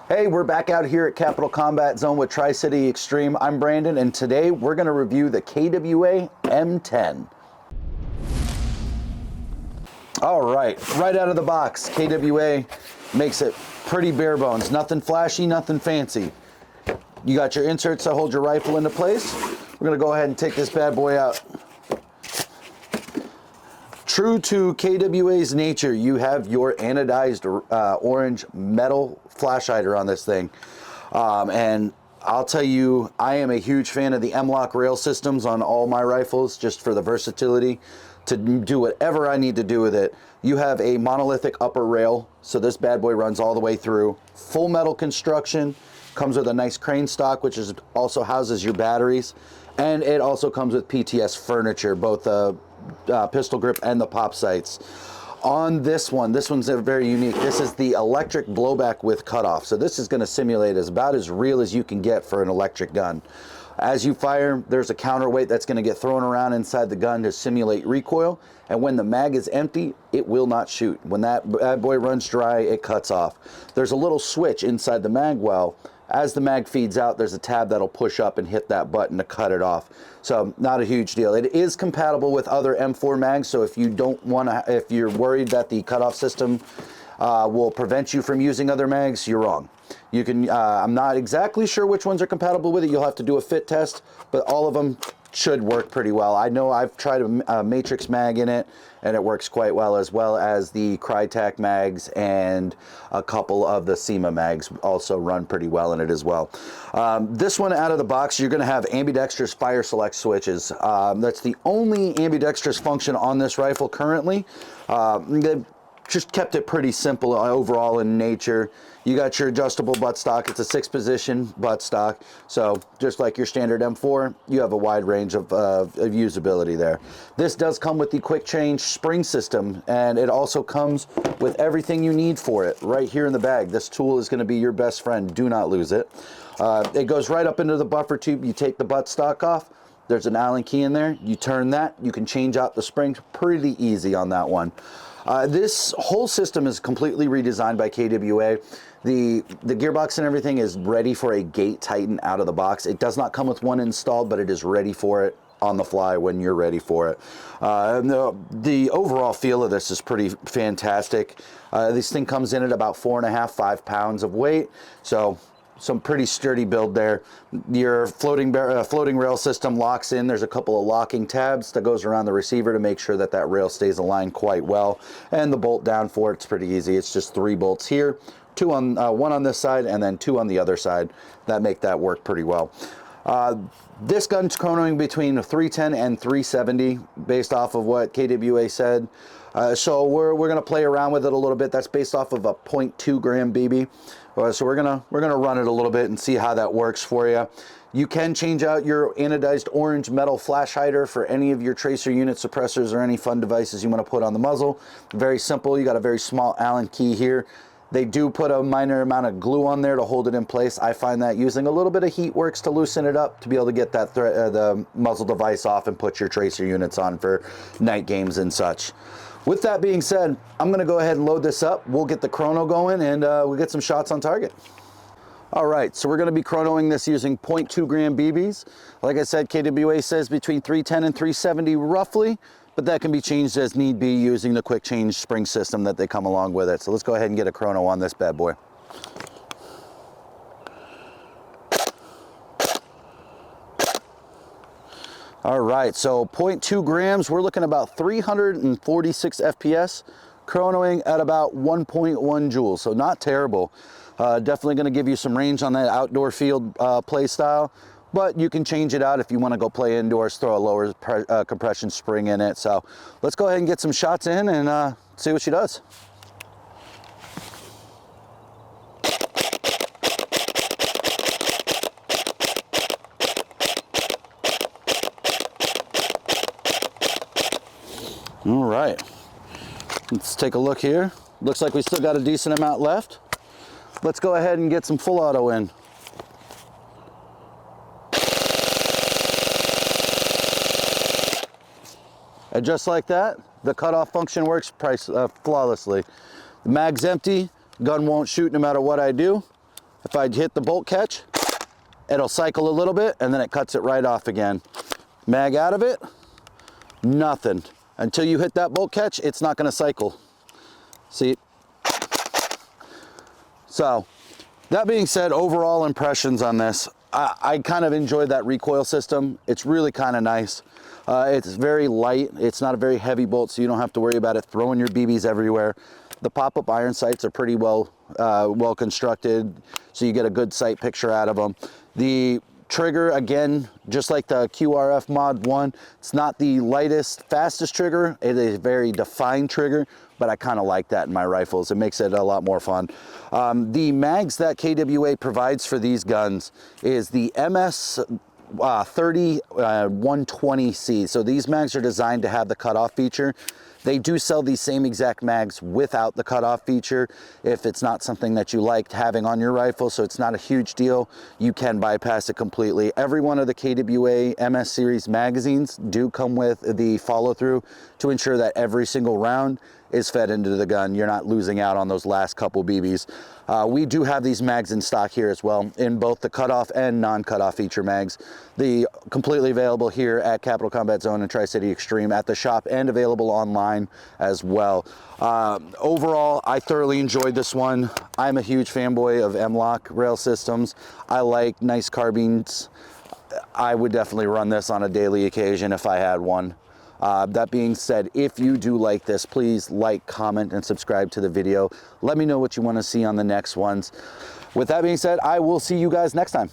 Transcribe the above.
Hey, we're back out here at Capital Combat Zone with Tri-City Extreme. I'm Brandon, and today we're going to review the KWA M10. All right out of the box, KWA makes it pretty bare bones. Nothing flashy, nothing fancy. You got your inserts to hold your rifle into place. We're going to go ahead and take this bad boy out. True to KWA's nature, you have your anodized orange metal flash hider on this thing. And I'll tell you, I am a huge fan of the M-Lock rail systems on all my rifles, just for the versatility to do whatever I need to do with it. You have a monolithic upper rail, so this bad boy runs all the way through. Full metal construction, comes with a nice crane stock, which is also houses your batteries. And it also comes with PTS furniture, both the pistol grip and the pop sights. On this one's very unique. This is the electric blowback with cutoff. So this is going to simulate about as real as you can get for an electric gun. As you fire, there's a counterweight that's going to get thrown around inside the gun to simulate recoil. And when the mag is empty, it will not shoot. When that bad boy runs dry, it cuts off. There's a little switch inside the mag well. As the mag feeds out, there's a tab that'll push up and hit that button to cut it off. So not a huge deal. It is compatible with other M4 mags, so if you don't want to, if you're worried that the cutoff system will prevent you from using other mags, you're wrong. You can, I'm not exactly sure which ones are compatible with it. You'll have to do a fit test, but all of them should work pretty well. I know I've tried a Matrix mag in it, and it works quite well as the Crytac mags, and a couple of the SEMA mags also run pretty well in it as well. This one out of the box, you're going to have ambidextrous fire select switches. That's the only ambidextrous function on this rifle currently. They've just kept it pretty simple overall in nature. You got your adjustable buttstock. It's a 6-position buttstock, so just like your standard M4, you have a wide range of usability there. This does come with the quick change spring system, and it also comes with everything you need for it right here in the bag. This tool is going to be your best friend. Do not lose it. It goes right up into the buffer tube. You take the buttstock off. There's an Allen key in there. You turn that. You can change out the springs pretty easy on that one. This whole system is completely redesigned by KWA. The gearbox and everything is ready for a gate tighten out of the box. It does not come with one installed, but it is ready for it on the fly when you're ready for it. The overall feel of this is pretty fantastic. This thing comes in at about 4.5, 5 pounds of weight, so some pretty sturdy build there. Your floating rail system locks in. There's a couple of locking tabs that goes around the receiver to make sure that that rail stays aligned quite well. And the bolt down for it's pretty easy. It's just 3 bolts here, one on this side and then 2 on the other side that make that work pretty well. This gun's chronoing between 310 and 370 based off of what KWA said. So we're going to play around with it a little bit. That's based off of a 0.2 gram BB. So we're gonna run it a little bit and see how that works for you. You can change out your anodized orange metal flash hider for any of your tracer unit suppressors or any fun devices you want to put on the muzzle. Very simple. You got a very small Allen key here. They do put a minor amount of glue on there to hold it in place. I find that using a little bit of heat works to loosen it up to be able to get that the muzzle device off and put your tracer units on for night games and such. With that being said, I'm going to go ahead and load this up. We'll get the chrono going, and we'll get some shots on target. All right, so we're going to be chronoing this using 0.2 gram BBs. Like I said, KWA says between 310 and 370 roughly, but that can be changed as need be using the quick change spring system that they come along with it. So let's go ahead and get a chrono on this bad boy. All right, so 0.2 grams, we're looking about 346 FPS, chronoing at about 1.1 joules, so not terrible. Definitely gonna give you some range on that outdoor field play style, but you can change it out if you wanna go play indoors, throw a lower compression spring in it. So let's go ahead and get some shots in and see what she does. All right, let's take a look here. Looks like we still got a decent amount left. Let's go ahead and get some full auto in. And just like that, the cutoff function works flawlessly. The mag's empty, gun won't shoot no matter what I do. If I hit the bolt catch, it'll cycle a little bit and then it cuts it right off again. Mag out of it, nothing. Until you hit that bolt catch, it's not gonna cycle. See? So, that being said, overall impressions on this, I kind of enjoyed that recoil system. It's really kind of nice. It's very light. It's not a very heavy bolt, so you don't have to worry about it throwing your BBs everywhere. The pop-up iron sights are pretty well constructed, so you get a good sight picture out of them. The trigger, again, just like the QRF Mod 1, it's not the lightest, fastest trigger. It is a very defined trigger, but I kind of like that in my rifles. It makes it a lot more fun. The mags that KWA provides for these guns is the MS 30 120C. So these mags are designed to have the cutoff feature. They do sell these same exact mags without the cutoff feature if it's not something that you liked having on your rifle, so it's not a huge deal. You can bypass it completely. Every one of the KWA MS series magazines do come with the follow-through to ensure that every single round is fed into the gun. You're not losing out on those last couple BBs. We do have these mags in stock here as well, in both the cutoff and non-cutoff feature mags. The completely available here at Capital Combat Zone and Tri-City Extreme at the shop, and available online as well. Overall, I thoroughly enjoyed this one. I'm a huge fanboy of M-LOK rail systems. I like nice carbines. I would definitely run this on a daily occasion if I had one. That being said, if you do like this, please like, comment, and subscribe to the video. Let me know what you want to see on the next ones. With that being said, I will see you guys next time.